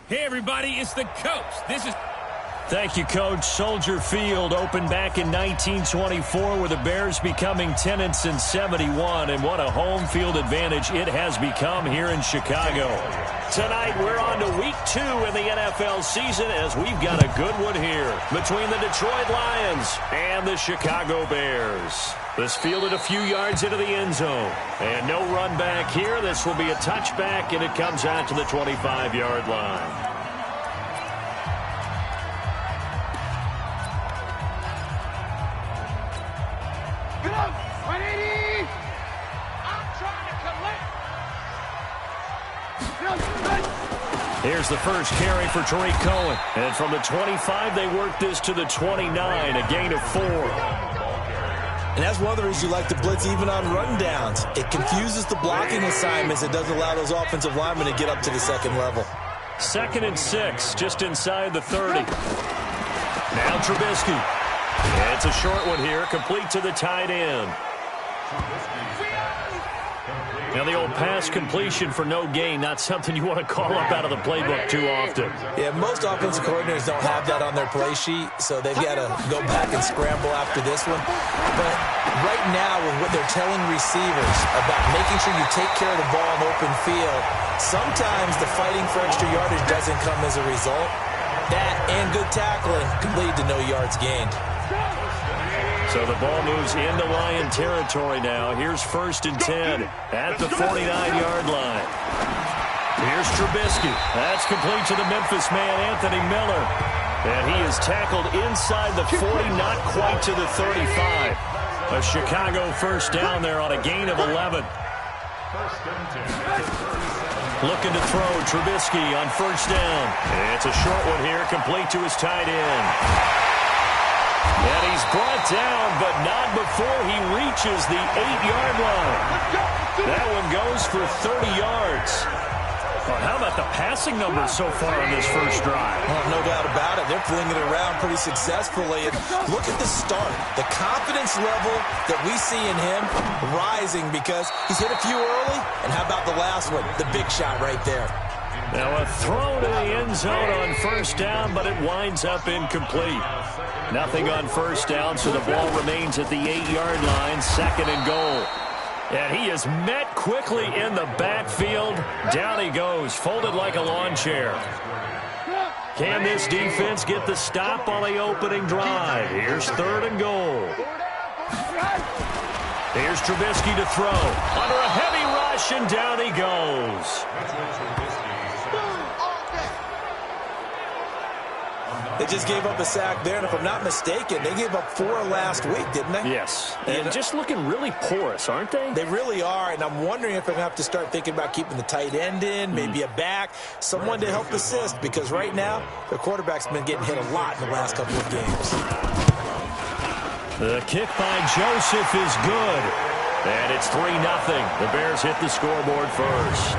Hey, everybody, it's the coach. This is... Thank you, Coach. Soldier Field opened back in 1924 with the Bears becoming 10-71, and what a home field advantage it has become here in Chicago. Tonight, we're on to week 2 in the NFL season as we've got a good one here between the Detroit Lions and the Chicago Bears. This fielded a few yards into the end zone, and no run back here. This will be a touchback, and it comes out to the 25-yard line. Here's the first carry for Tariq Cohen. And from the 25, they work this to the 29, a gain of 4. And that's one of the reasons you like to blitz even on run downs. It confuses the blocking assignments. It doesn't allow those offensive linemen to get up to the second level. 2nd and 6, just inside the 30. Now Trubisky. It's a short one here, complete to the tight end. Now, the old pass completion for no gain, not something you want to call up out of the playbook too often. Yeah, most offensive coordinators don't have that on their play sheet, so they've got to go back and scramble after this one. But right now, with what they're telling receivers about making sure you take care of the ball in open field, sometimes the fighting for extra yardage doesn't come as a result. That and good tackling can lead to no yards gained. So the ball moves into Lion territory now. Here's 1st and 10 at the 49-yard line. Here's Trubisky. That's complete to the Memphis man, Anthony Miller. And he is tackled inside the 40, not quite to the 35. A Chicago first down there on a gain of 11. Looking to throw, Trubisky on 1st down. It's a short one here, complete to his tight end. And he's brought down, but not before he reaches the 8-yard line. That one goes for 30 yards. Well, how about the passing numbers so far on this first drive? Well, no doubt about it. They're flinging it around pretty successfully. And look at the start. The confidence level that we see in him rising because he's hit a few early. And how about the last one? The big shot right there. Now a throw to the end zone on 1st down, but it winds up incomplete. Nothing on 1st down, so the ball remains at the 8-yard line, 2nd and goal. And he is met quickly in the backfield. Down he goes, folded like a lawn chair. Can this defense get the stop on the opening drive? Here's 3rd and goal. Here's Trubisky to throw. Under a heavy rush, and down he goes. They just gave up a sack there, and if I'm not mistaken, they gave up 4 last week, didn't they? Yes, and just looking really porous, aren't they? They really are, and I'm wondering if they're going to have to start thinking about keeping the tight end in, maybe a back, someone to help assist, because right now, their quarterback's been getting hit a lot in the last couple of games. The kick by Joseph is good, and it's 3-0. The Bears hit the scoreboard first.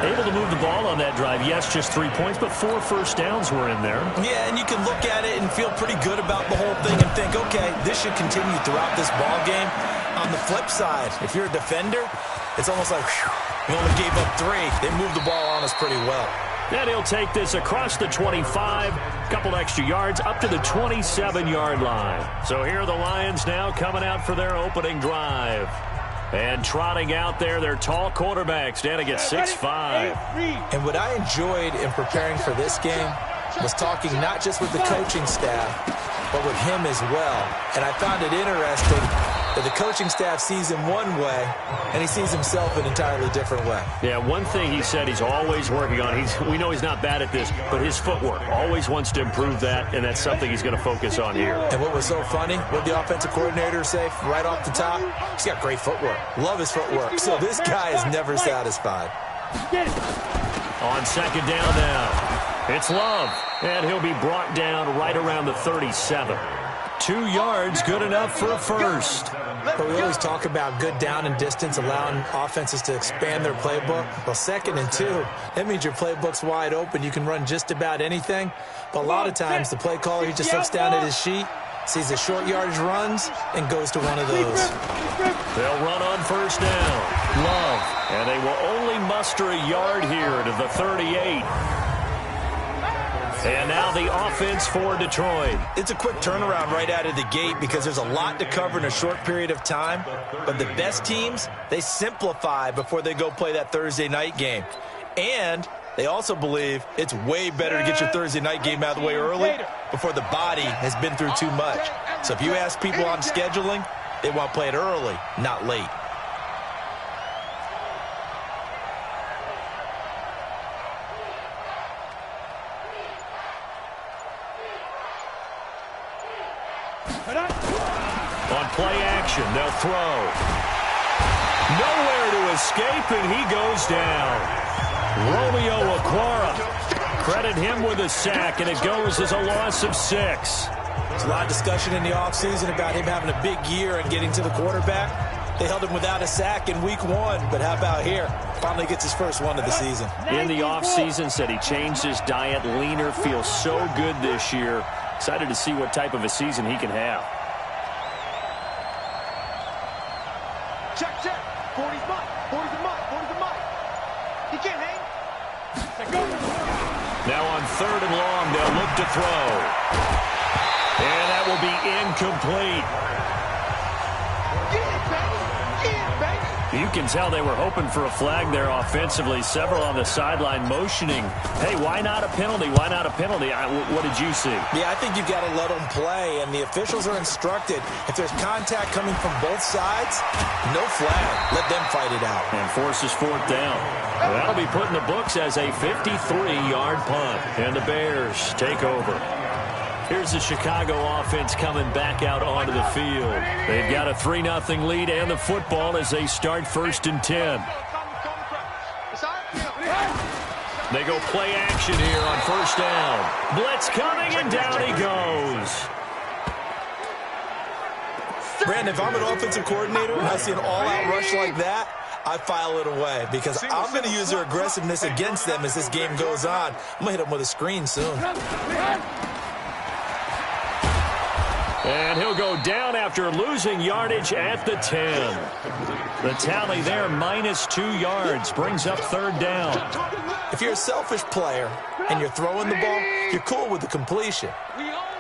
Able to move the ball on that drive. Yes, just 3 points, but 4 first downs were in there. Yeah, and you can look at it and feel pretty good about the whole thing and think, okay, this should continue throughout this ball game. On the flip side, if you're a defender, it's almost like, whew, we only gave up 3. They moved the ball on us pretty well. Then he'll take this across the 25, couple extra yards, up to the 27-yard line. So here are the Lions now coming out for their opening drive. And trotting out there, their tall quarterback standing at 6'5". And what I enjoyed in preparing for this game was talking not just with the coaching staff, but with him as well. And I found it interesting that the coaching staff sees him one way, and he sees himself an entirely different way. Yeah, one thing he said he's always working on, we know he's not bad at this, but his footwork, always wants to improve that, and that's something he's going to focus on here. And what was so funny, what the offensive coordinator say right off the top? He's got great footwork. Love his footwork. So this guy is never satisfied. On 2nd down now, it's Love, and he'll be brought down right around the 37. 2 yards, good enough for a first. But we always talk about good down and distance, allowing offenses to expand their playbook. Well, 2nd and 2, that means your playbook's wide open. You can run just about anything. But a lot of times, the play caller, he just looks down at his sheet, sees the short yardage runs, and goes to one of those. They'll run on 1st down. Love, and they will only muster a yard here to the 38. And now the offense for Detroit. It's a quick turnaround right out of the gate because there's a lot to cover in a short period of time. But the best teams, they simplify before they go play that Thursday night game. And they also believe it's way better to get your Thursday night game out of the way early before the body has been through too much. So if you ask people on scheduling, they want to play it early, not late. On play action, they'll throw. Nowhere to escape, and he goes down. Romeo Okwara. Credit him with a sack, and it goes as a loss of 6. There's a lot of discussion in the offseason about him having a big year and getting to the quarterback. They held him without a sack in week 1, but how about here? Finally gets his first one of the season. In the offseason, said he changed his diet, leaner, feels so good this year. Excited to see what type of a season he can have. Check. 40's mine. 40's a mine. 40's a mine. He can't hang. Now on 3rd and long, they'll look to throw. And that will be incomplete. Get it, baby. You can tell they were hoping for a flag there offensively. Several on the sideline motioning. Hey, why not a penalty? Why not a penalty? What did you see? Yeah, I think you've got to let them play, and the officials are instructed. If there's contact coming from both sides, no flag. Let them fight it out. And forces 4th down. That'll be put in the books as a 53-yard punt. And the Bears take over. Here's the Chicago offense coming back out onto the field. They've got a 3-0 lead and the football as they start 1st and 10. They go play action here on 1st down. Blitz coming, and down he goes. Brandon, if I'm an offensive coordinator and I see an all-out rush like that, I file it away because I'm going to use their aggressiveness against them as this game goes on. I'm going to hit them with a screen soon. And he'll go down after losing yardage at the 10. The tally there, -2 yards, brings up 3rd down. If you're a selfish player and you're throwing the ball, you're cool with the completion.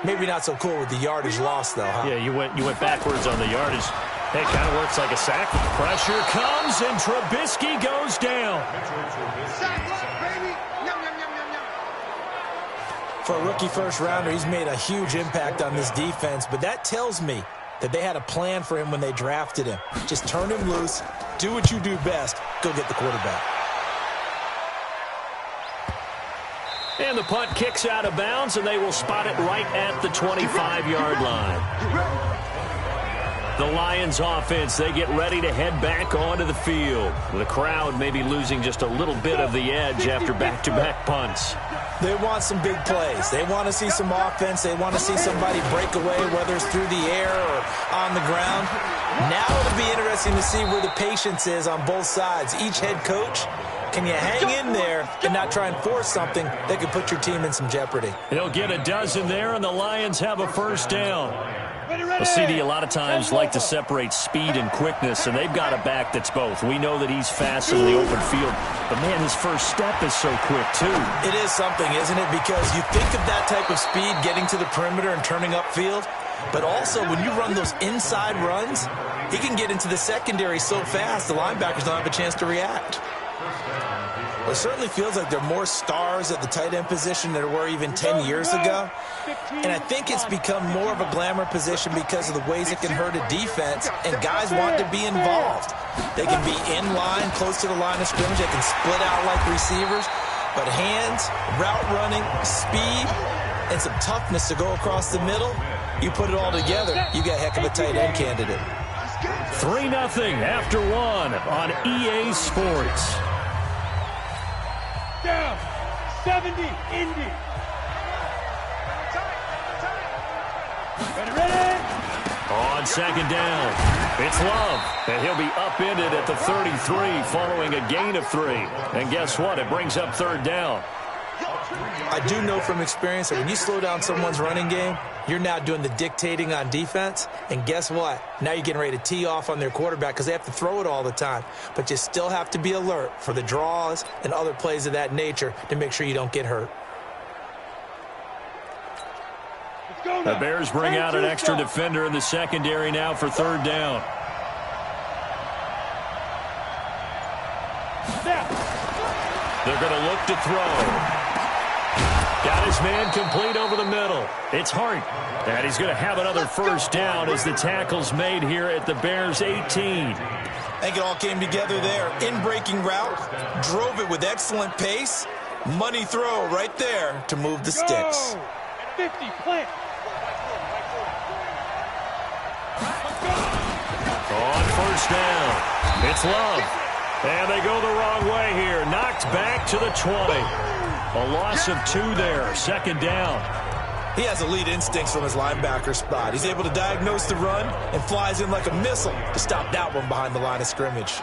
Maybe not so cool with the yardage loss, though, huh? Yeah, you went backwards on the yardage. It kind of works like a sack. Pressure comes, and Trubisky goes down. For a rookie first-rounder, he's made a huge impact on this defense, but that tells me that they had a plan for him when they drafted him. Just turn him loose, do what you do best, go get the quarterback. And the punt kicks out of bounds, and they will spot it right at the 25-yard line. The Lions offense, they get ready to head back onto the field. The crowd may be losing just a little bit of the edge after back-to-back punts. They want some big plays. They want to see some offense. They want to see somebody break away, whether it's through the air or on the ground. Now it'll be interesting to see where the patience is on both sides. Each head coach, can you hang in there and not try and force something that could put your team in some jeopardy? He'll get a dozen there, and the Lions have a 1st down. Well, CD, a lot of times like to separate speed and quickness, and they've got a back that's both. We know that he's fast in the open field, but, man, his first step is so quick, too. It is something, isn't it? Because you think of that type of speed getting to the perimeter and turning upfield, but also when you run those inside runs, he can get into the secondary so fast the linebackers don't have a chance to react. It certainly feels like there are more stars at the tight end position than there were even 10 years ago. And I think it's become more of a glamour position because of the ways it can hurt a defense, and guys want to be involved. They can be in line, close to the line of scrimmage. They can split out like receivers. But hands, route running, speed, and some toughness to go across the middle, you put it all together, you got a heck of a tight end candidate. 3-0 after 1 on EA Sports. Down. 70, Indy. Ready? On 2nd down, it's Love, and he'll be upended at the 33 following a gain of 3. And guess what? It brings up 3rd down. I do know from experience that when you slow down someone's running game, you're now doing the dictating on defense. And guess what? Now you're getting ready to tee off on their quarterback because they have to throw it all the time. But you still have to be alert for the draws and other plays of that nature to make sure you don't get hurt. The Bears bring out an extra defender in the secondary now for third down. They're going to look to throw. Got his man complete over the middle. It's Hart. And he's going to have another first down as the tackle's made here at the Bears' 18. I think it all came together there. In-breaking route, drove it with excellent pace. Money throw right there to move the sticks. 50, plant. On first down, it's Love. And they go the wrong way here. Knocked back to the 20. A loss of 2 there. Second down. He has elite instincts from his linebacker spot. He's able to diagnose the run and flies in like a missile to stop that one behind the line of scrimmage.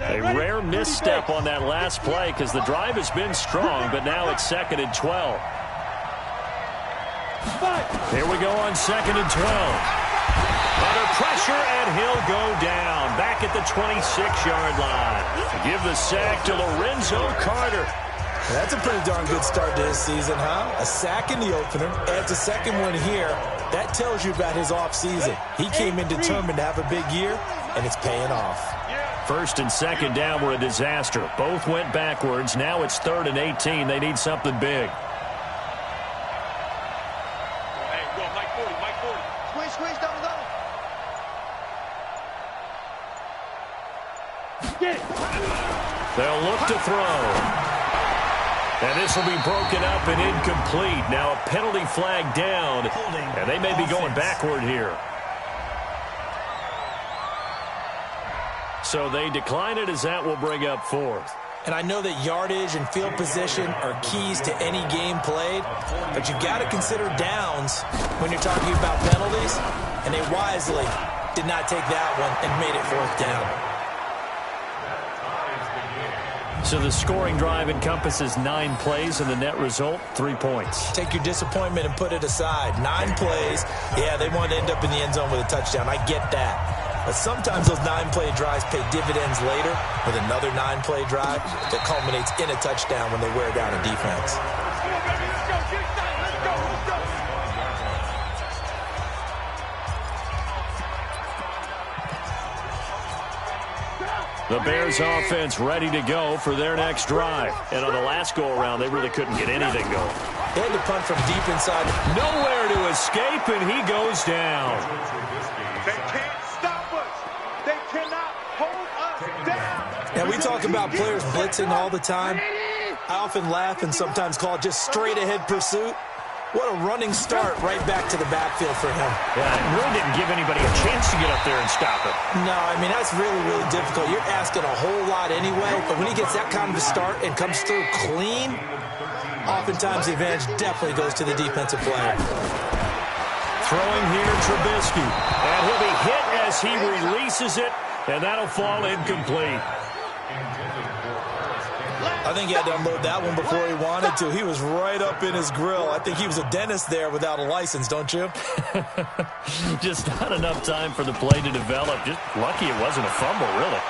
A rare misstep on that last play because the drive has been strong, but now it's 2nd and 12. Here we go on 2nd and 12. Under pressure, and he'll go down. Back at the 26-yard line. Give the sack to Lorenzo Carter. That's a pretty darn good start to his season, huh? A sack in the opener, adds a second one here. That tells you about his offseason. He came in determined to have a big year, and it's paying off. First and second down were a disaster. Both went backwards. Now it's 3rd and 18. They need something big. Squeeze down the middle. They'll look to throw. And this will be broken up and incomplete. Now a penalty flag down, and they may be going backward here. So they decline it as that will bring up 4th. And I know that yardage and field position are keys to any game played, but you've got to consider downs when you're talking about penalties, and they wisely did not take that one and made it 4th down. So the scoring drive encompasses 9 plays, and the net result, 3 points. Take your disappointment and put it aside. 9 plays. Yeah, they wanted to end up in the end zone with a touchdown. I get that. But sometimes those 9-play drives pay dividends later with another 9-play drive that culminates in a touchdown when they wear down a defense. The Bears offense ready to go for their next drive. And on the last go-around, they really couldn't get anything going. They had to punt from deep inside. Nowhere to escape, and he goes down. They can't stop us. They cannot hold us down. And we talk about players blitzing all the time. I often laugh and sometimes call it just straight-ahead pursuit. What a running start right back to the backfield for him. Yeah, it really didn't give anybody a chance to get up there and stop it. No, I mean, that's really, really difficult. You're asking a whole lot anyway, but when he gets that kind of a start and comes through clean, oftentimes the advantage definitely goes to the defensive player. Throwing here, Trubisky. And he'll be hit as he releases it, and that'll fall incomplete. I think he had to unload that one before he wanted to. He was right up in his grill. I think he was a dentist there without a license, don't you? Just not enough time for the play to develop. Just lucky it wasn't a fumble, really.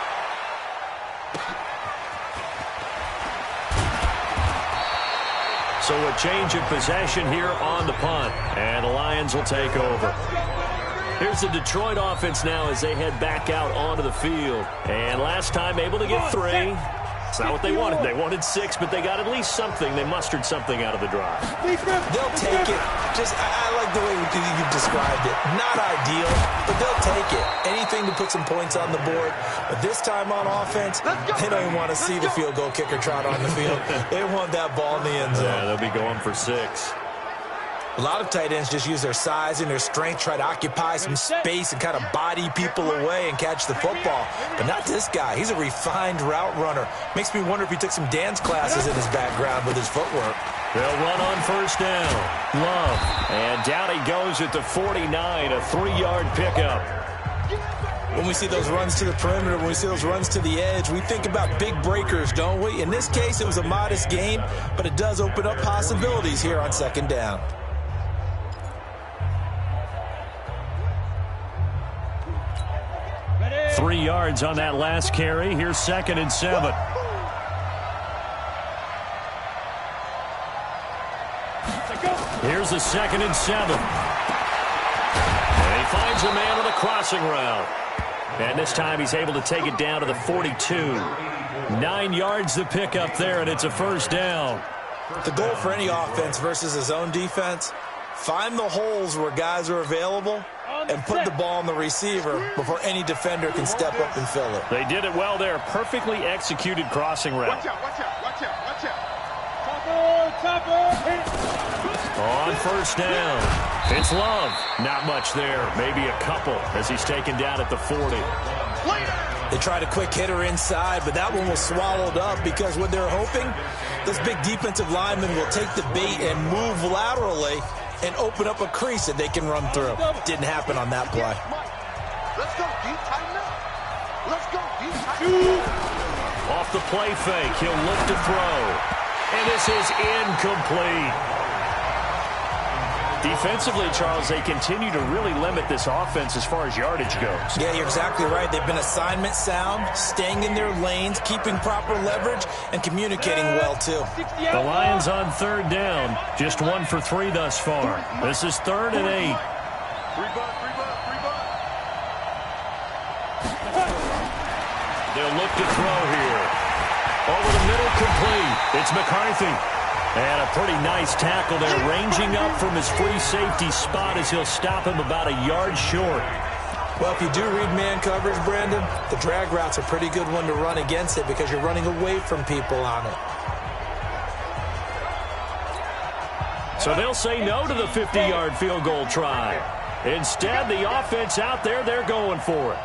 So a change of possession here on the punt, and the Lions will take over. Here's the Detroit offense now as they head back out onto the field. And last time able to get 3. It's not what they wanted. They wanted 6, but they got at least something. They mustered something out of the drive. They'll take it. Just, I like the way you've described it. Not ideal, but they'll take it. Anything to put some points on the board. But this time on offense, they don't even want to see the field goal kicker trot on the field. They want that ball in the end zone. Yeah, they'll be going for 6. A lot of tight ends just use their size and their strength, try to occupy some space and kind of body people away and catch the football. But not this guy. He's a refined route runner. Makes me wonder if he took some dance classes in his background with his footwork. They'll run on first down. Love. And down he goes at the 49, a 3-yard pickup. When we see those runs to the perimeter, when we see those runs to the edge, we think about big breakers, don't we? In this case, it was a modest gain, but it does open up possibilities here on second down. 3 yards on that last carry. Here's 2nd and 7. Here's the 2nd and 7. And he finds a man on the crossing route. And this time he's able to take it down to the 42. 9 yards to pick up there, and it's a first down. The goal for any offense versus his own defense, find the holes where guys are available and put the ball on the receiver before any defender can step up and fill it. They did it well there. Perfectly executed crossing route. Watch out, watch out, watch out, watch out. On first down, it's Love. Not much there. Maybe a couple as he's taken down at the 40. They tried a quick hitter inside, but that one was swallowed up because what they're hoping, this big defensive lineman will take the bait and move laterally and open up a crease that they can run through. Didn't happen on that play. Let's go deep, tighten up. Let's go deep, tighten up. Off the play fake, he'll look to throw. And this is incomplete. Defensively, Charles, they continue to really limit this offense as far as yardage goes. Yeah, you're exactly right. They've been assignment sound, staying in their lanes, keeping proper leverage, and communicating well, too. The Lions on 3rd down. Just 1 for 3 thus far. This is 3rd and 8. They'll look to throw here. Over the middle, complete. It's McCarthy. And a pretty nice tackle there, ranging up from his free safety spot as he'll stop him about a yard short. Well, if you do read man coverage, Brandon, the drag route's a pretty good one to run against it because you're running away from people on it. So they'll say no to the 50-yard field goal try. Instead, the offense out there, they're going for it.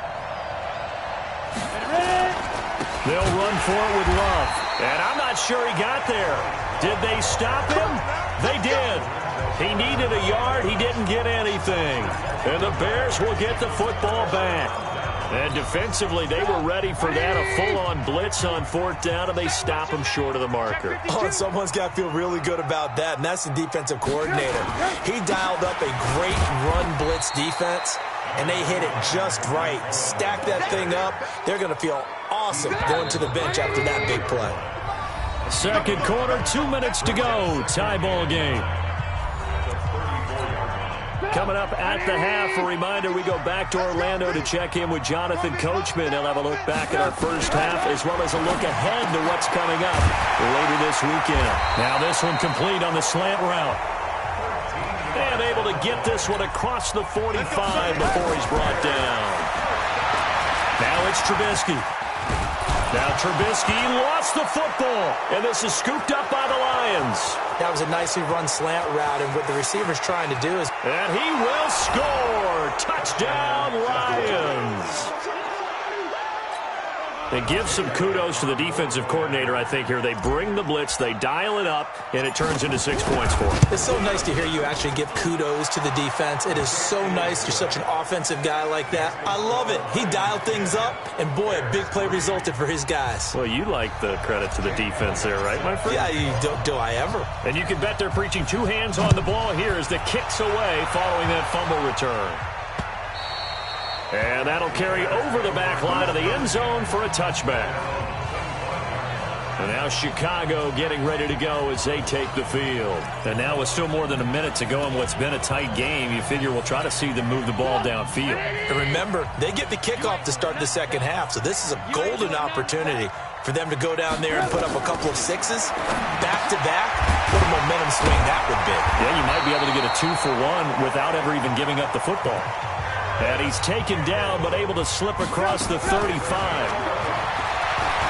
They'll run for it with Love. And I'm not sure he got there. Did they stop him? They did. He needed a yard. He didn't get anything. And the Bears will get the football back. And defensively, they were ready for that. A full-on blitz on 4th down, and they stop him short of the marker. Oh, and someone's got to feel really good about that, and that's the defensive coordinator. He dialed up a great run-blitz defense, and they hit it just right. Stack that thing up. They're going to feel awesome going to the bench after that big play. 2nd quarter, 2 minutes to go. Tie ball game. Coming up at the half, a reminder, we go back to Orlando to check in with Jonathan Coachman. He'll have a look back at our first half as well as a look ahead to what's coming up later this weekend. Now this one complete on the slant route. And able to get this one across the 45 before he's brought down. Now it's Trubisky. Now Trubisky lost the football, and this is scooped up by the Lions. That was a nicely run slant route, and what the receiver's trying to do is... And he will score! Touchdown, Lions! They give some kudos to the defensive coordinator, I think, here. They bring the blitz, they dial it up, and it turns into 6 points for them. It's so nice to hear you actually give kudos to the defense. It is so nice. You're such an offensive guy like that. I love it. He dialed things up, and boy, a big play resulted for his guys. Well, you like the credit to the defense there, right, my friend? Yeah, do I ever. And you can bet they're preaching 2 hands on the ball here as the kick's away following that fumble return. And that'll carry over the back line of the end zone for a touchback. And now Chicago getting ready to go as they take the field. And now with still more than a minute to go in what's been a tight game, you figure we'll try to see them move the ball downfield. And remember, they get the kickoff to start the second half, so this is a golden opportunity for them to go down there and put up a couple of sixes back-to-back. What a momentum swing that would be. Yeah, you might be able to get a 2-for-1 without ever even giving up the football. And he's taken down, but able to slip across the 35.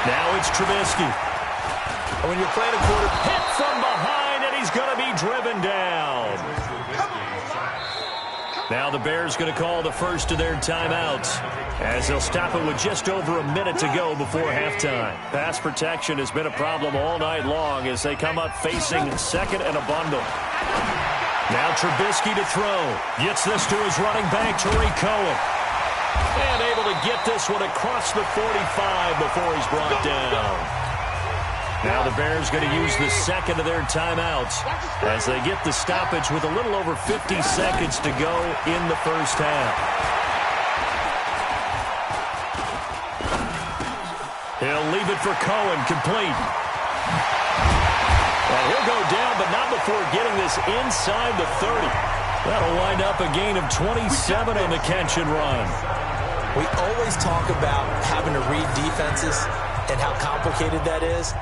Now it's Trubisky. And when you're playing a quarter... Hit from behind, and he's going to be driven down. Now the Bears going to call the first of their timeouts as they'll stop it with just over a minute to go before halftime. Pass protection has been a problem all night long as they come up facing second and a bundle. Now Trubisky to throw. Gets this to his running back, Tariq Cohen. And able to get this one across the 45 before he's brought down. Now the Bears going to use the second of their timeouts as they get the stoppage with a little over 50 seconds to go in the first half. He'll leave it for Cohen, complete. And he'll go down, but not before getting this inside the 30. That'll wind up a gain of 27 on the catch and run. We always talk about having to read defenses and how complicated that is.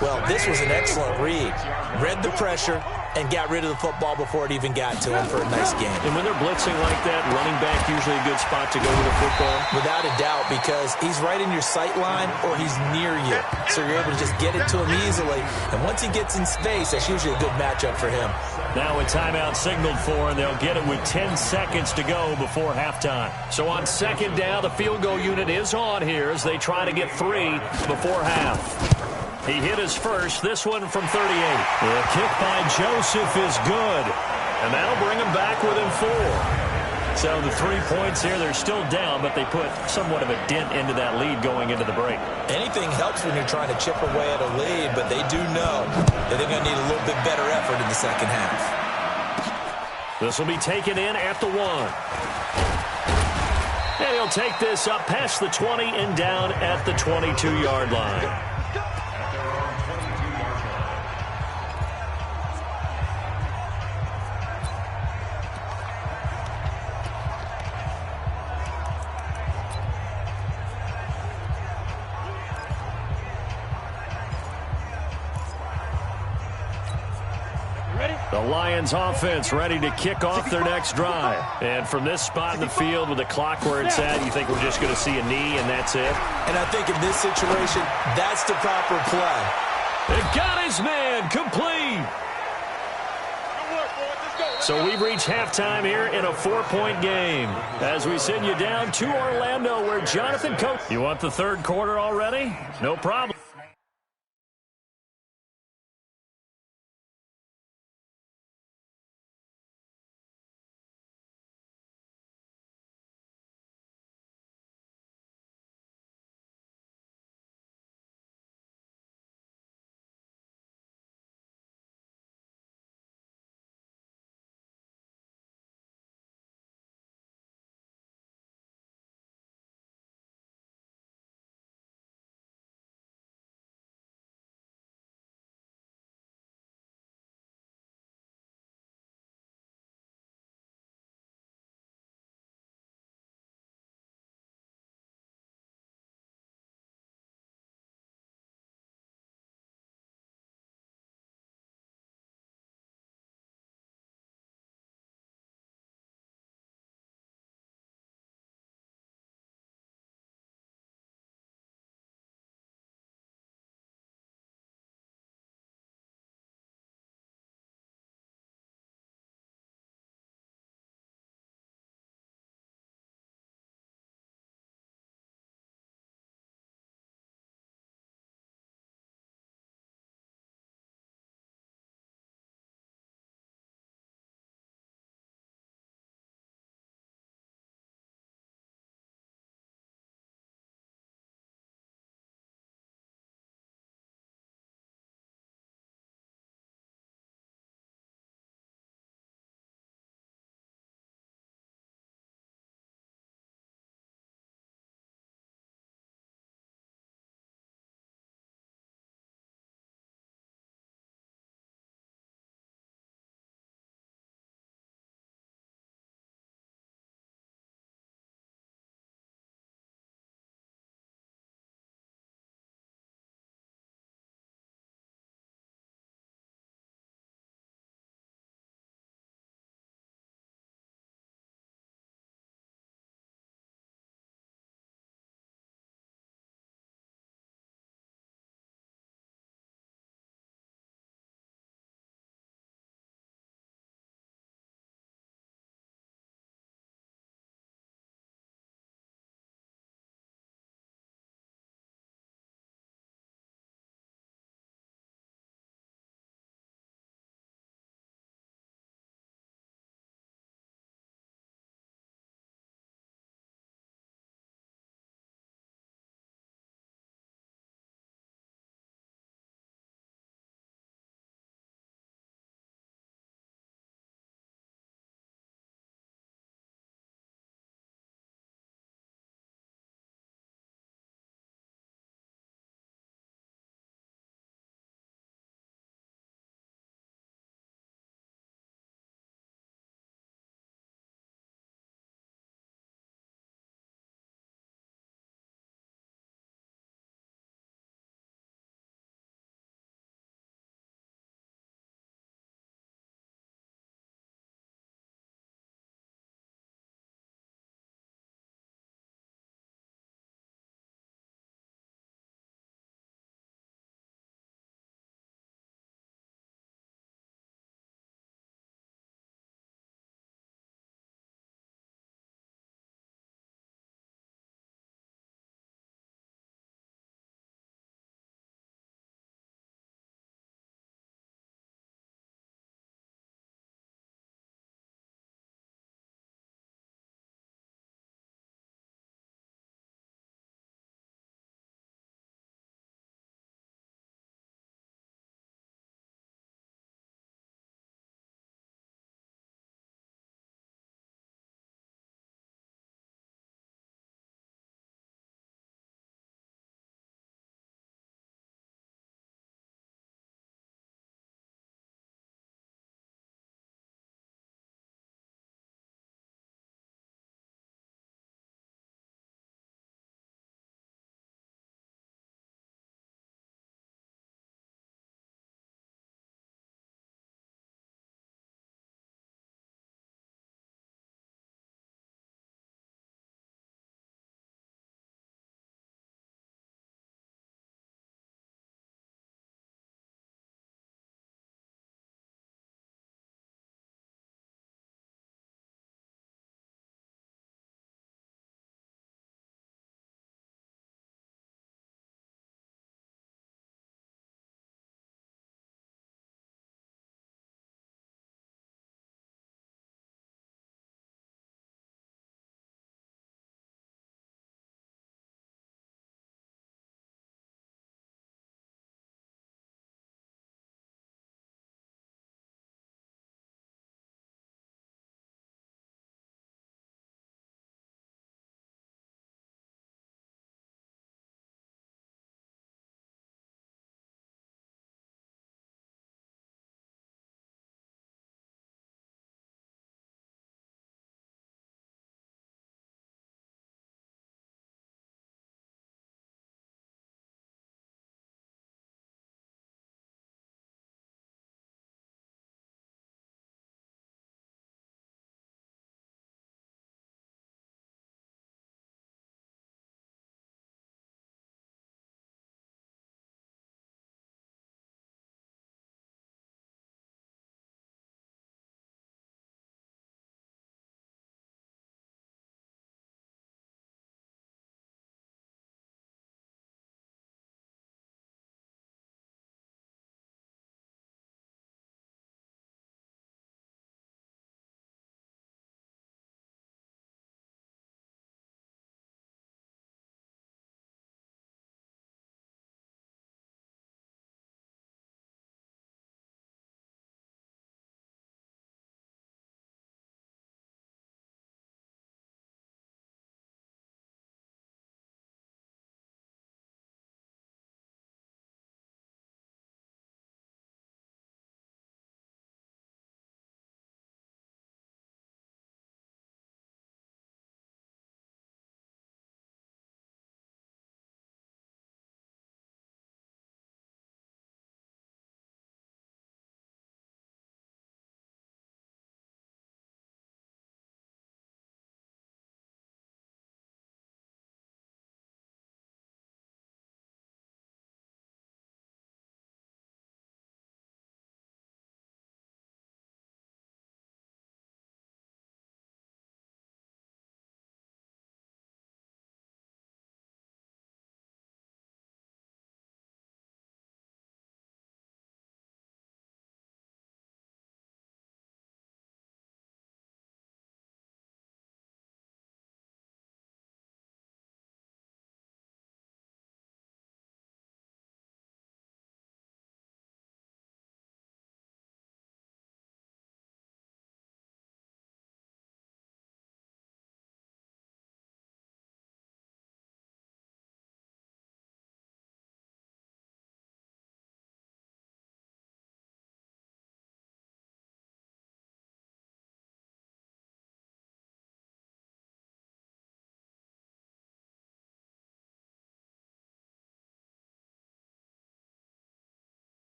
Well, this was an excellent read. Read the pressure and got rid of the football before it even got to him for a nice game. And when they're blitzing like that, running back usually a good spot to go with a football? Without a doubt, because he's right in your sight line or he's near you. So you're able to just get it to him easily. And once he gets in space, that's usually a good matchup for him. Now a timeout signaled for, and they'll get it with 10 seconds to go before halftime. So on second down, the field goal unit is on here as they try to get 3 before half. He hit his first, this one from 38. The kick by Joseph is good, and that'll bring him back within 4. So the 3 points here, they're still down, but they put somewhat of a dent into that lead going into the break. Anything helps when you're trying to chip away at a lead, but they do know that they're going to need a little bit better effort in the second half. This will be taken in at the 1. And he'll take this up past the 20 and down at the 22-yard line. The Lions offense ready to kick off their next drive. And from this spot in the field with the clock where it's at, you think we're just going to see a knee and that's it? And I think in this situation, that's the proper play. It got his man complete. So we've reached halftime here in a 4-point game. As we send you down to Orlando where Jonathan Coach. You want the third quarter already? No problem.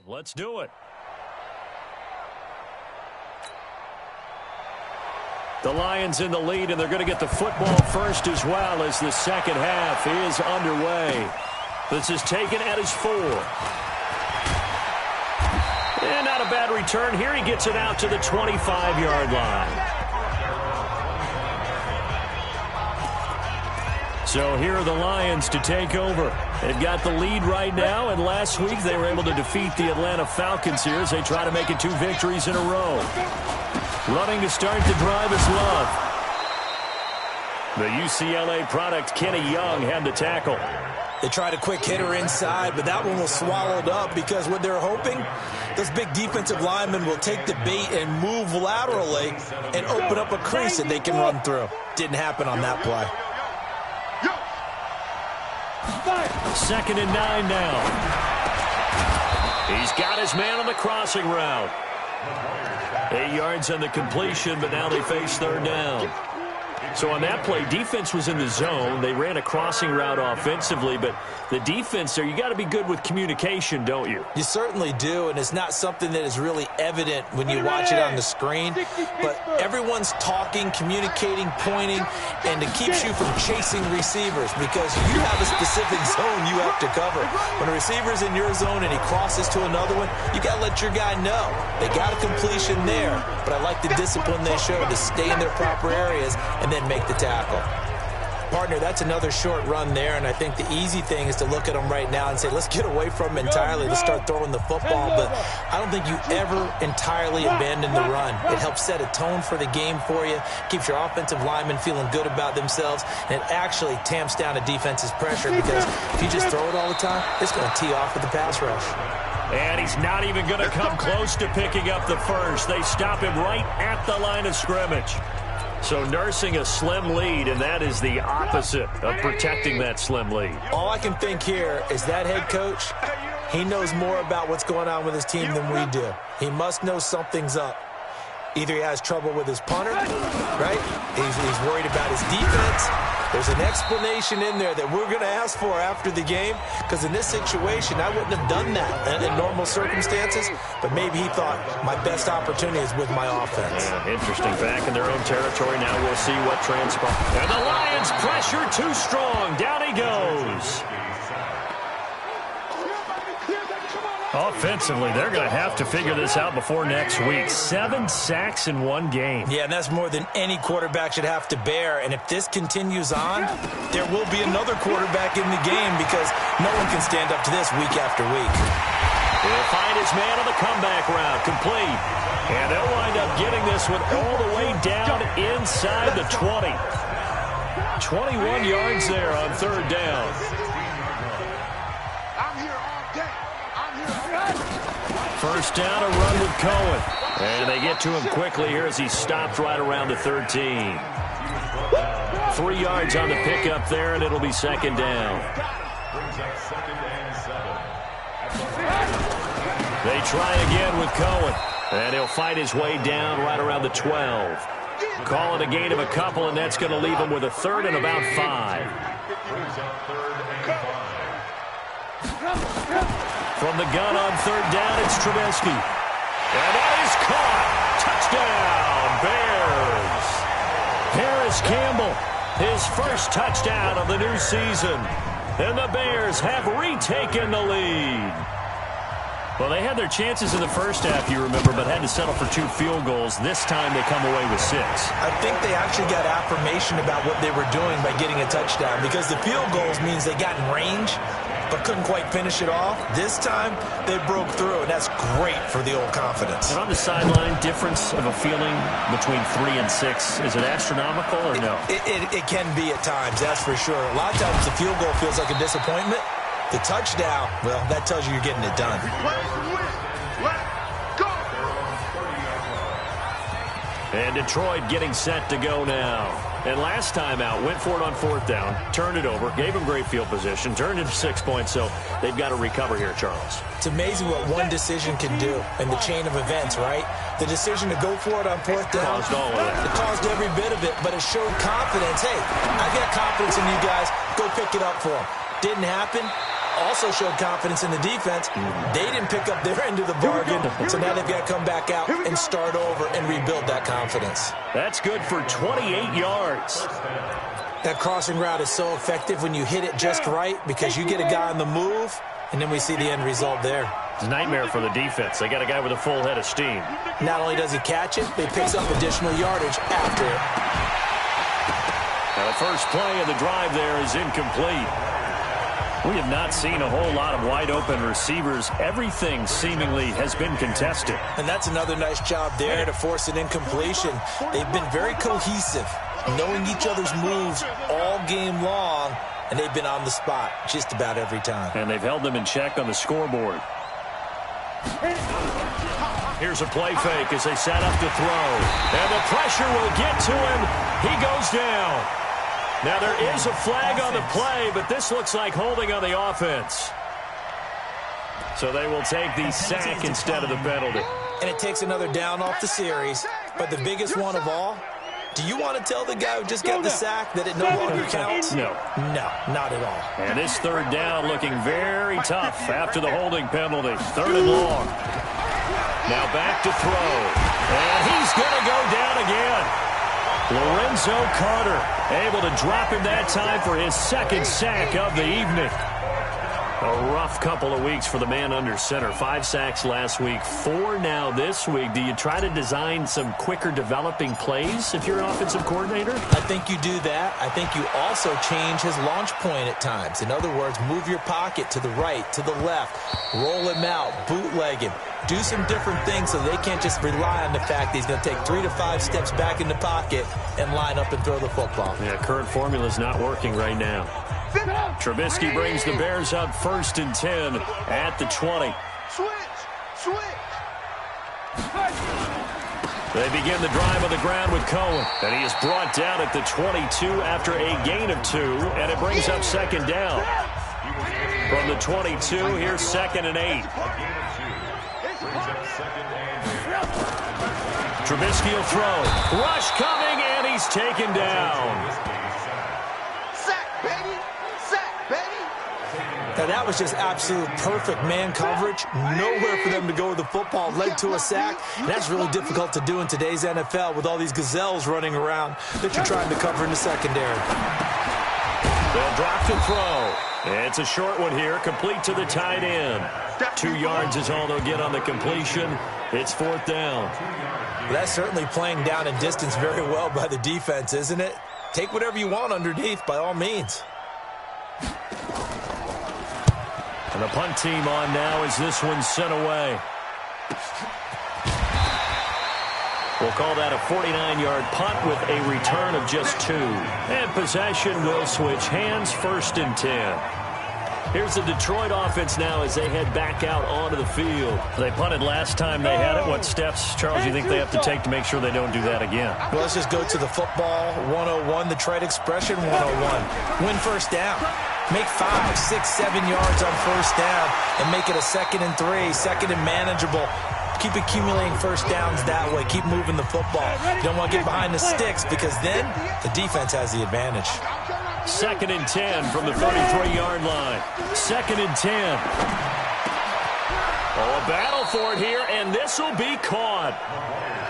Let's do it. The Lions in the lead, and they're going to get the football first as well as the second half is underway. This is taken at his 4. And not a bad return here. He gets it out to the 25-yard line. So here are the Lions to take over. They've got the lead right now, and last week they were able to defeat the Atlanta Falcons here as they try to make it 2 victories in a row. Running to start the drive is Love. The UCLA product, Kenny Young, had the tackle. They tried a quick hitter inside, but that one was swallowed up because what they're hoping, those big defensive linemen will take the bait and move laterally and open up a crease that they can run through. Didn't happen on that play. 2nd and 9 now. He's got his man on the crossing route. 8 yards on the completion, but now they face 3rd down. So on that play, defense was in the zone. They ran a crossing route offensively, but the defense there, you got to be good with communication, don't you? You certainly do, and it's not something that is really evident when you watch it on the screen. But everyone's talking, communicating, pointing, and it keeps you from chasing receivers because you have a specific zone you have to cover. When a receiver's in your zone and he crosses to another one, you got to let your guy know. They got a completion there, but I like the discipline they showed to stay in their proper areas and then make the tackle. Partner, that's another short run there, and I think the easy thing is to look at them right now and say, let's get away from them entirely. Let's start throwing the football, but I don't think you ever entirely abandon the run. It helps set a tone for the game for you, keeps your offensive linemen feeling good about themselves, and it actually tamps down a defense's pressure because if you just throw it all the time, it's going to tee off with the pass rush. And he's not even going to come close to picking up the first. They stop him right at the line of scrimmage. So nursing a slim lead, and that is the opposite of protecting that slim lead. All I can think here is that head coach, he knows more about what's going on with his team than we do. He must know something's up. Either he has trouble with his punter, right? He's worried about his defense. There's an explanation in there that we're going to ask for after the game because in this situation, I wouldn't have done that in normal circumstances, but maybe he thought my best opportunity is with my offense. Yeah, interesting. Back in their own territory. Now we'll see what transpires. And the Lions pressure too strong. Down he goes. Offensively, they're going to have to figure this out before next week. 7 sacks in 1 game. Yeah, and that's more than any quarterback should have to bear. And if this continues on, there will be another quarterback in the game because no one can stand up to this week after week. He'll find his man on the comeback route, complete. And they'll wind up getting this one all the way down inside the 20. 21 yards there on 3rd down. First down, a run with Cohen. And they get to him quickly here as he stopped right around the 13. 3 yards on the pickup there, and it'll be 2nd down. They try again with Cohen. And he'll fight his way down right around the 12. Call it a gain of a couple, and that's going to leave him with a 3rd and about 5. From the gun on 3rd down, it's Trubisky. And that is caught. Touchdown, Bears. Harris Campbell, his first touchdown of the new season. And the Bears have retaken the lead. Well, they had their chances in the first half, you remember, but had to settle for 2 field goals. This time they come away with 6. I think they actually got affirmation about what they were doing by getting a touchdown because the field goals means they got in range but couldn't quite finish it off. This time, they broke through, and that's great for the old confidence. And on the sideline, difference of a feeling between 3 and 6, is it astronomical or no? It can be at times, that's for sure. A lot of times the field goal feels like a disappointment. The touchdown, well, that tells you you're getting it done. And Detroit getting set to go now. And last time out, went for it on 4th down, turned it over, gave him great field position, turned it to 6 points, so they've got to recover here, Charles. It's amazing what one decision can do in the chain of events, right? The decision to go for it on 4th down, caused all of that. It caused every bit of it, but it showed confidence. Hey, I got confidence in you guys. Go pick it up for them. Didn't happen. also showed confidence in the defense. They didn't pick up their end of the bargain, so now they've got to come back out and start over and rebuild that confidence. That's good for 28 yards. That crossing route is so effective when you hit it just right because you get a guy on the move, and then we see the end result there. It's a nightmare for the defense. They got a guy with a full head of steam. Not only does he catch it, but he picks up additional yardage after it. Now the first play of the drive there is incomplete. We have not seen a whole lot of wide-open receivers. Everything seemingly has been contested. And that's another nice job there to force an incompletion. They've been very cohesive, knowing each other's moves all game long, and they've been on the spot just about every time. And they've held them in check on the scoreboard. Here's a play fake as they set up to throw. And the pressure will get to him. He goes down. Now there is a flag on the play, but this looks like holding on the offense. So they will take the sack instead of the penalty. And it takes another down off the series. But the biggest one of all, do you want to tell the guy who just got the sack that it no longer counts? No. No, not at all. And this third down looking very tough after the holding penalty. Third and long. Now back to throw. And he's going to go down again. Lorenzo Carter able to drop him that time for his second sack of the evening. A rough couple of weeks for the man under center. 5 sacks last week, 4 now this week. Do you try to design some quicker developing plays if you're an offensive coordinator? I think you do that. I think you also change his launch point at times. In other words, move your pocket to the right, to the left, roll him out, bootleg him. Do some different things so they can't just rely on the fact that he's going to take 3 to 5 steps back in the pocket and line up and throw the football. Yeah, current formula is not working right now. Trubisky brings the Bears up 1st and 10 at the 20. Switch. They begin the drive on the ground with Cohen. And he is brought down at the 22 after a gain of 2. And it brings up 2nd down. From the 22, here's 2nd and 8. Trubisky will throw. Rush coming, and he's taken down. Sack, baby. Sack, baby. Now, that was just absolute perfect man coverage. Nowhere for them to go with the football. Led to a sack. And that's really difficult to do in today's NFL with all these gazelles running around that you're trying to cover in the secondary. They'll drop to throw. It's a short one here, complete to the tight end. 2 yards is all they'll get on the completion. It's 4th down. Well, that's certainly playing down and distance very well by the defense, isn't it? Take whatever you want underneath, by all means. And the punt team on now as this one's sent away. We'll call that a 49-yard punt with a return of just 2. And possession will switch hands, 1st and 10. Here's the Detroit offense now as they head back out onto the field. They punted last time they had it. What steps, Charles, do you think they have to take to make sure they don't do that again? Well, let's just go to the football 101, the trade expression 101. Win first down. Make 5, 6, 7 yards on first down and make it a 2nd and 3, 2nd and manageable. Keep accumulating first downs that way. Keep moving the football. You don't want to get behind the sticks because then the defense has the advantage. 2nd and 10 from the 33-yard line. 2nd and 10. Oh, a battle for it here, and this will be caught.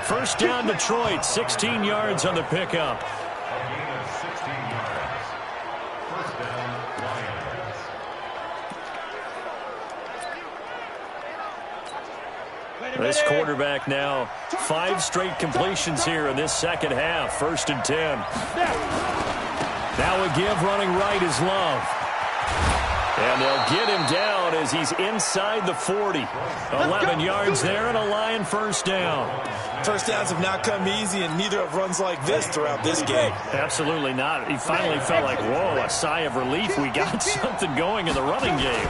First down Detroit, 16 yards on the pickup. This quarterback now, 5 straight completions here in this second half. 1st and 10. Now a give running right is Love. And they'll get him down as he's inside the 40. 11 yards there and a Lion first down. First downs have not come easy, and neither have runs like this throughout this game. Absolutely not. He finally felt like, whoa, a sigh of relief. We got something going in the running game.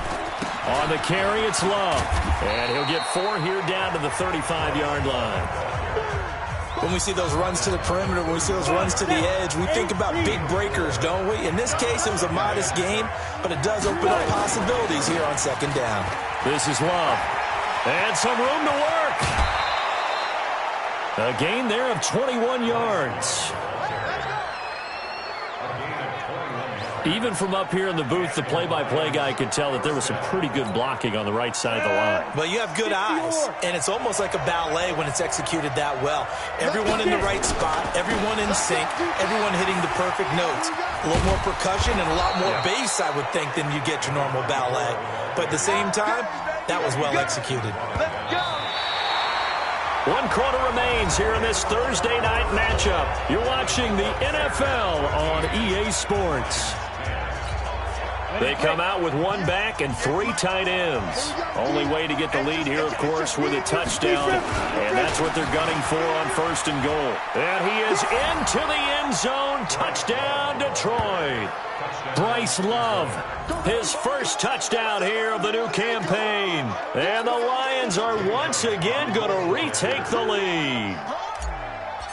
On the carry, it's Love. And he'll get 4 here down to the 35-yard line. When we see those runs to the perimeter, when we see those runs to the edge, we think about big breakers, don't we? In this case, it was a modest game, but it does open up possibilities here on 2nd down. This is Love. And some room to work. A gain there of 21 yards. Even from up here in the booth, the play-by-play guy could tell that there was some pretty good blocking on the right side of the line. Well, you have good eyes, and it's almost like a ballet when it's executed that well. Everyone in the right spot, everyone in sync, everyone hitting the perfect notes. A little more percussion and a lot more bass, I would think, than you get your normal ballet. But at the same time, that was well executed. Let's go. 1 quarter remains here in this Thursday night matchup. You're watching the NFL on EA Sports. They come out with 1 back and 3 tight ends. Only way to get the lead here, of course, with a touchdown. And that's what they're gunning for on 1st and goal. And he is into the end zone. Touchdown, Detroit. Bryce Love, his first touchdown here of the new campaign. And the Lions are once again going to retake the lead.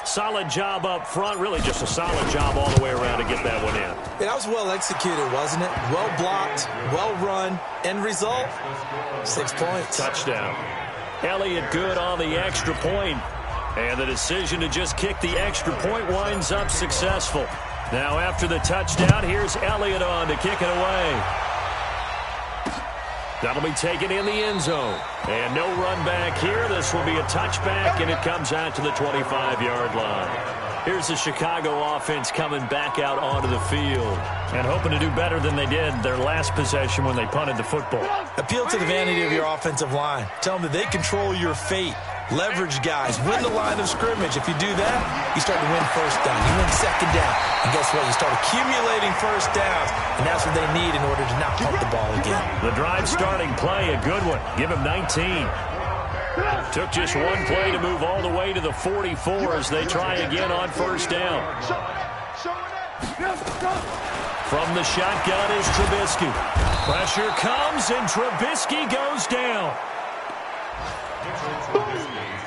Solid job up front, really just a solid job all the way around to get that one in. Yeah, that was well executed, wasn't it? Well blocked, well run. End result, 6 points. Touchdown. Elliott good on the extra point. And the decision to just kick the extra point winds up successful. Now after the touchdown, here's Elliott on to kick it away. That'll be taken in the end zone. And no run back here. This will be a touchback, and it comes out to the 25-yard line. Here's the Chicago offense coming back out onto the field and hoping to do better than they did their last possession when they punted the football. Appeal to the vanity of your offensive line. Tell them that they control your fate. Leverage guys. Win the line of scrimmage. If you do that, you start to win first down. You win second down. And guess what? You start accumulating first downs. And that's what they need in order to not pump the ball again. The drive starting play, a good one. Give him 19. Took just 1 play to move all the way to the 44 as they try again on first down. From the shotgun is Trubisky. Pressure comes, and Trubisky goes down.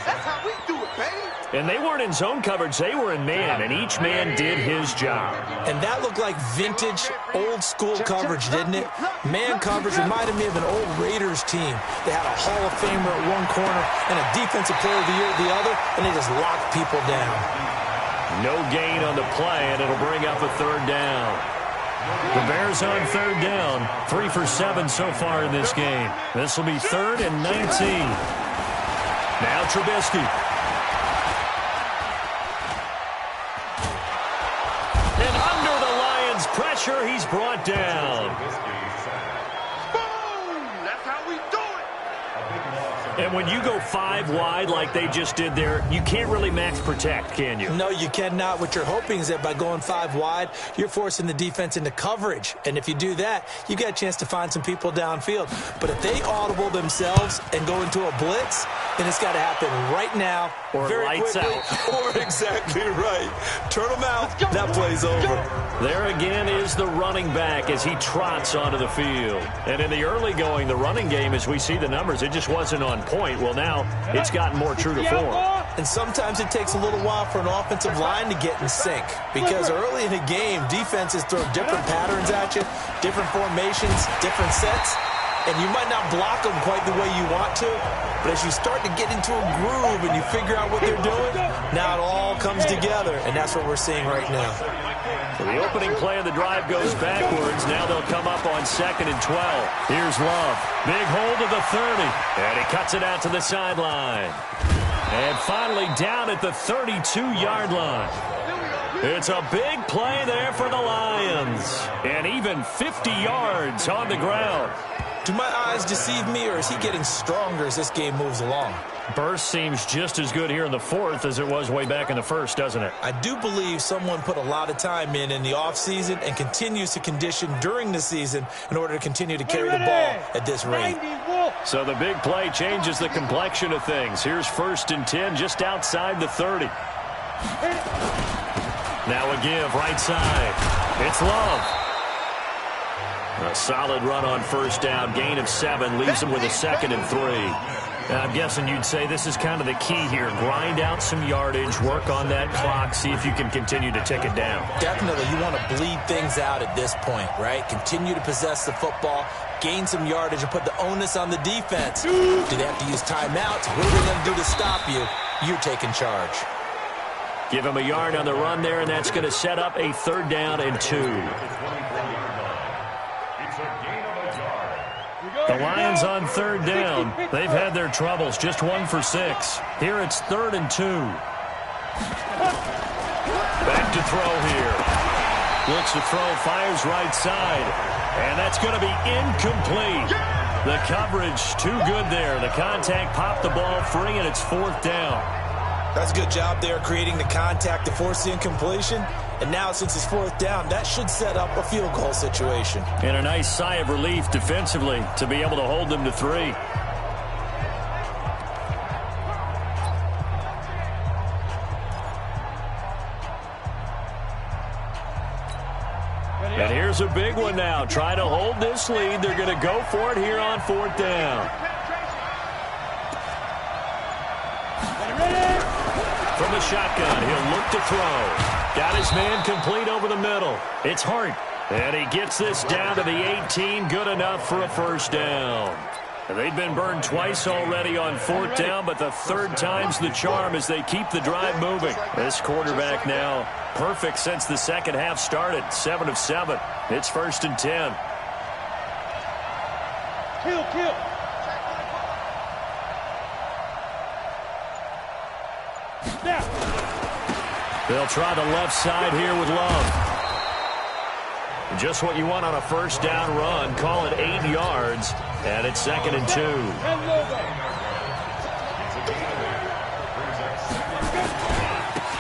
That's how we do it, baby. And they weren't in zone coverage. They were in man, and each man did his job. And that looked like vintage, old-school coverage, didn't it? Man coverage reminded me of an old Raiders team. They had a Hall of Famer at one corner and a Defensive Player of the Year at the other, and they just locked people down. No gain on the play, and it'll bring up a 3rd down. The Bears on 3rd down. 3 for 7 so far in this game. This will be 3rd and 19. Now Trubisky. And under the Lions' pressure, he's brought down. Boom! That's how we do it. And when you go 5 wide like they just did there, you can't really max protect, can you? No, you cannot. What you're hoping is that by going 5 wide, you're forcing the defense into coverage. And if you do that, you got a chance to find some people downfield. But if they audible themselves and go into a blitz, then it's got to happen right now, or very lights quickly, out. Or exactly right. Turn them out. That play's over. There again is the running back as he trots onto the field. And in the early going, the running game, as we see the numbers, it just wasn't on point. Well, now it's gotten more true to form. And sometimes it takes a little while for an offensive line to get in sync. Because early in a game, defenses throw different patterns at you, different formations, different sets. And you might not block them quite the way you want to, but as you start to get into a groove and you figure out what they're doing, now it all comes together, and that's what we're seeing right now. So the opening play of the drive goes backwards. Now they'll come up on 2nd and 12. Here's Love. Big hold of the 30, and he cuts it out to the sideline. And finally down at the 32-yard line. It's a big play there for the Lions, and even 50 yards on the ground. Do my eyes deceive me, or is he getting stronger as this game moves along? Burst seems just as good here in the 4th as it was way back in the 1st, doesn't it? I do believe someone put a lot of time in the offseason and continues to condition during the season in order to continue to carry the ball at this rate. So the big play changes the complexion of things. Here's 1st and 10 just outside the 30. Now a give right side. It's Love. A solid run on 1st down. Gain of 7 leaves him with a 2nd and 3. I'm guessing you'd say this is kind of the key here. Grind out some yardage, work on that clock, see if you can continue to tick it down. Definitely. You want to bleed things out at this point, right? Continue to possess the football, gain some yardage, and put the onus on the defense. Do they have to use timeouts? What are they going to do to stop you? You're taking charge. Give him a yard on the run there, and that's going to set up a 3rd down and 2. The Lions on third down. They've had their troubles, just 1 for 6. Here it's 3rd and 2. Back to throw here. Looks to throw, fires right side. And that's going to be incomplete. The coverage too good there. The contact popped the ball free, and it's 4th down. That's a good job there creating the contact to force the incompletion. And now since it's 4th down, that should set up a field goal situation. And a nice sigh of relief defensively to be able to hold them to 3. And here's a big one now. Trying to hold this lead. They're going to go for it here on 4th down. From the shotgun, he'll look to throw. Got his man complete over the middle. It's Hart. And he gets this down to the 18. Good enough for a 1st down. And they've been burned twice already on 4th down, but the 3rd time's the charm as they keep the drive moving. This quarterback now perfect since the second half started. 7 of 7. It's 1st and 10. Kill. They'll try the left side here with Love. Just what you want on a 1st down run. Call it 8 yards. And it's 2nd and 2.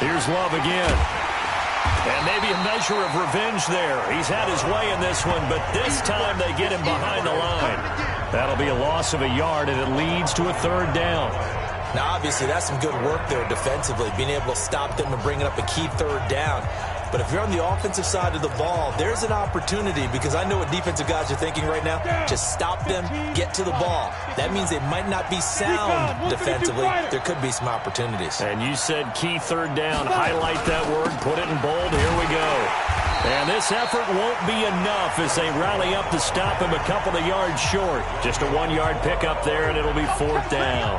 Here's Love again. And maybe a measure of revenge there. He's had his way in this one, but this time they get him behind the line. That'll be a loss of a yard, and it leads to a 3rd down. Now, obviously, that's some good work there defensively, being able to stop them and bringing up a key 3rd down. But if you're on the offensive side of the ball, there's an opportunity, because I know what defensive guys are thinking right now. Just stop them, get to the ball. That means they might not be sound defensively. There could be some opportunities. And you said key 3rd down. Highlight that word, put it in bold. Here we go. And this effort won't be enough as they rally up to stop him a couple of yards short. Just a 1-yard pickup there, and it'll be 4th down.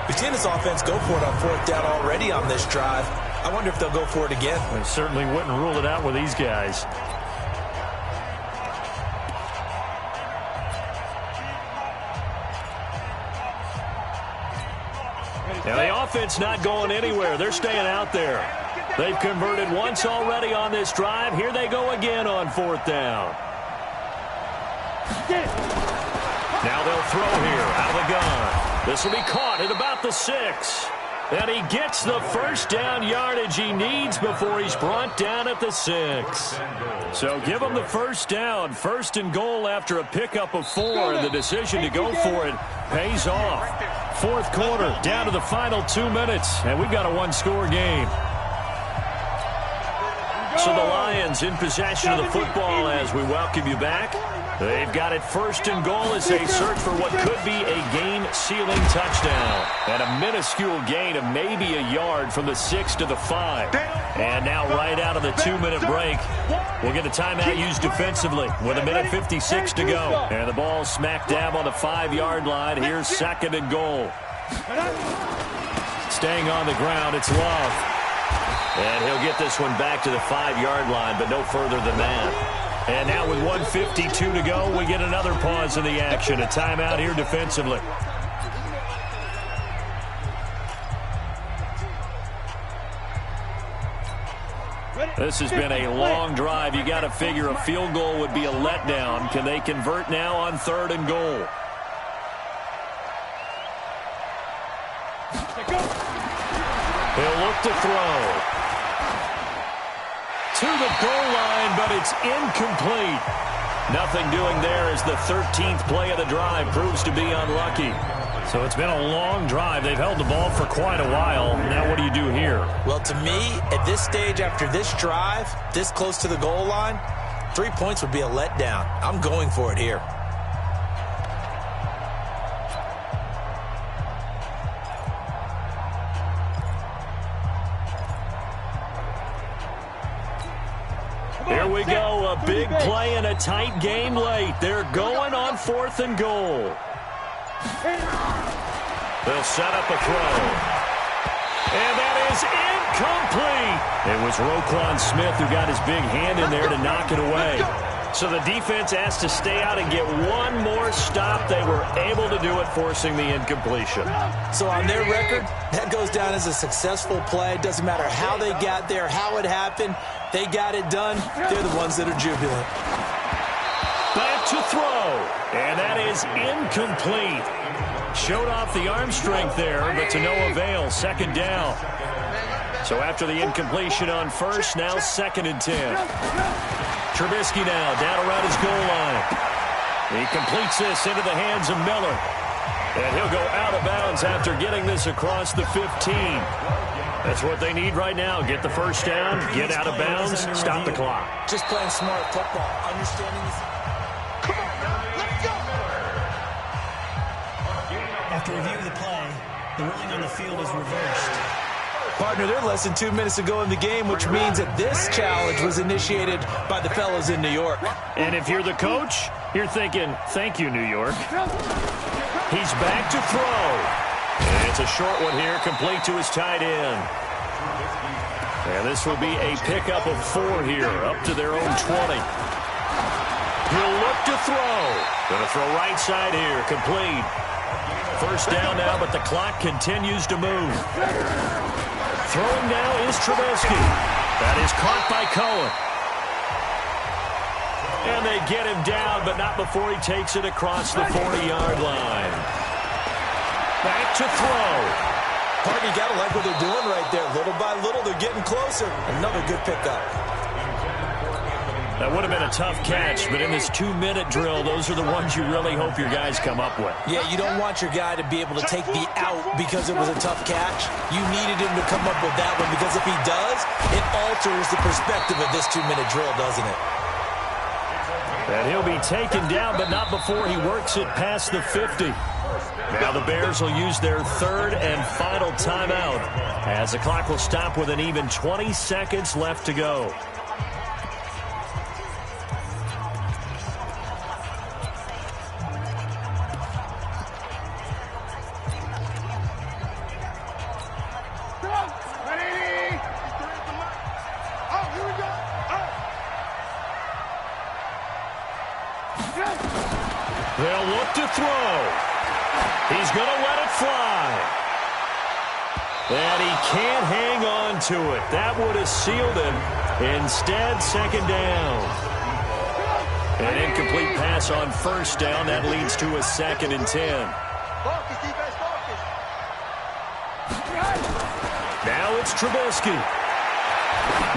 We've seen this offense go for it on 4th down already on this drive. I wonder if they'll go for it again. I certainly wouldn't rule it out with these guys. And the offense not going anywhere. They're staying out there. They've converted once already on this drive. Here they go again on 4th down. Now they'll throw here out of the gun. This will be caught at about the 6. And he gets the 1st down yardage he needs before he's brought down at the 6. So give him the 1st down. 1st and goal after a pickup of 4. And the decision to go for it pays off. 4th quarter, down to the final 2 minutes. And we've got a 1-score game. So the Lions in possession of the football as we welcome you back. They've got it 1st and goal as they search for what could be a game-sealing touchdown. And a minuscule gain of maybe a yard from the 6 to the 5. And now right out of the 2-minute break, we'll get a timeout used defensively with 1:56 to go. And the ball smack dab on the 5-yard line. Here's 2nd and goal. Staying on the ground, it's Love. And he'll get this one back to the 5-yard line, but no further than that. And now with 1:52 to go, we get another pause in the action. A timeout here defensively. This has been a long drive. You got to figure a field goal would be a letdown. Can they convert now on 3rd and goal? He'll look to throw. To the goal line, but it's incomplete. Nothing doing there as the 13th play of the drive proves to be unlucky. So it's been a long drive. They've held the ball for quite a while. Now what do you do here? Well, to me, at this stage after this drive, this close to the goal line, 3 points would be a letdown. I'm going for it here. Here we go, a big play in a tight game late. They're going on 4th and goal. They'll set up a throw. And that is incomplete. It was Roquan Smith who got his big hand in there to knock it away. So the defense has to stay out and get one more stop. They were able to do it, forcing the incompletion. So on their record, that goes down as a successful play. It doesn't matter how they got there, how it happened. They got it done. They're the ones that are jubilant. Back to throw. And that is incomplete. Showed off the arm strength there, but to no avail. Second down. So after the incompletion on first, now 2nd and 10. Trubisky now down around his goal line. He completes this into the hands of Miller. And he'll go out of bounds after getting this across the 15. That's what they need right now. Get the first down, get out of bounds, stop the clock. Just playing smart football, understanding this. Come on, now, let's go! After review of the play, the ruling on the field is reversed. Partner, they're less than 2 minutes to go in the game, which means that this challenge was initiated by the fellows in New York. And if you're the coach, you're thinking, thank you, New York. He's back to throw. And it's a short one here, complete to his tight end. And this will be a pickup of 4 here, up to their own 20. He'll look to throw. Going to throw right side here, complete. First down now, but the clock continues to move. Throwing now is Trubisky. That is caught by Cohen. And they get him down, but not before he takes it across the 40-yard line. Back to throw. Partner, you got to like what they're doing right there. Little by little, they're getting closer. Another good pickup. That would have been a tough catch, but in this 2-minute drill, those are the ones you really hope your guys come up with. Yeah, you don't want your guy to be able to take the out because it was a tough catch. You needed him to come up with that one because if he does, it alters the perspective of this 2-minute drill, doesn't it? And he'll be taken down, but not before he works it past the 50. Now the Bears will use their 3rd and final timeout as the clock will stop with an even 20 seconds left to go. They'll look to throw. He's going to let it fly. And he can't hang on to it. That would have sealed him. Instead, 2nd down. An incomplete pass on first down. That leads to a 2nd and 10. Now it's Trubisky.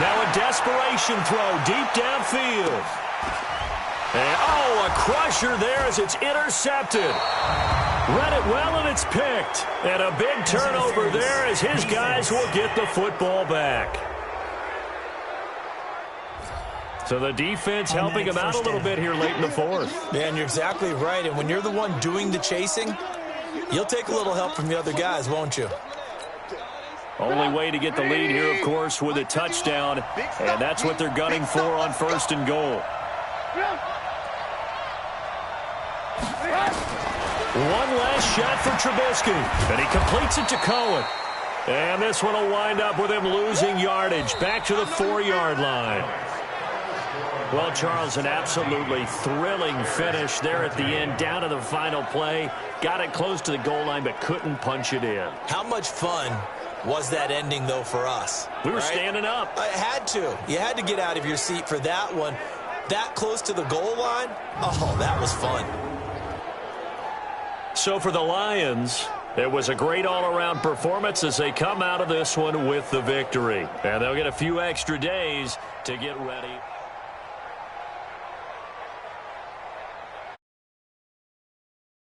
Now a desperation throw deep downfield. And, oh, a crusher there as it's intercepted. Read it well, and it's picked. And a big turnover there as his guys will get the football back. So the defense helping him out a little bit here late in the 4th. Man, you're exactly right. And when you're the one doing the chasing, you'll take a little help from the other guys, won't you? Only way to get the lead here, of course, with a touchdown. And that's what they're gunning for on 1st and goal. One last shot for Trubisky, and he completes it to Cohen. And this one will wind up with him losing yardage back to the 4-yard line. Well, Charles, an absolutely thrilling finish there at the end, down to the final play. Got it close to the goal line, but couldn't punch it in. How much fun was that ending, though, for us? We were standing up. I had to. You had to get out of your seat for that one. That close to the goal line, oh, that was fun. So for the Lions, it was a great all-around performance as they come out of this one with the victory. And they'll get a few extra days to get ready.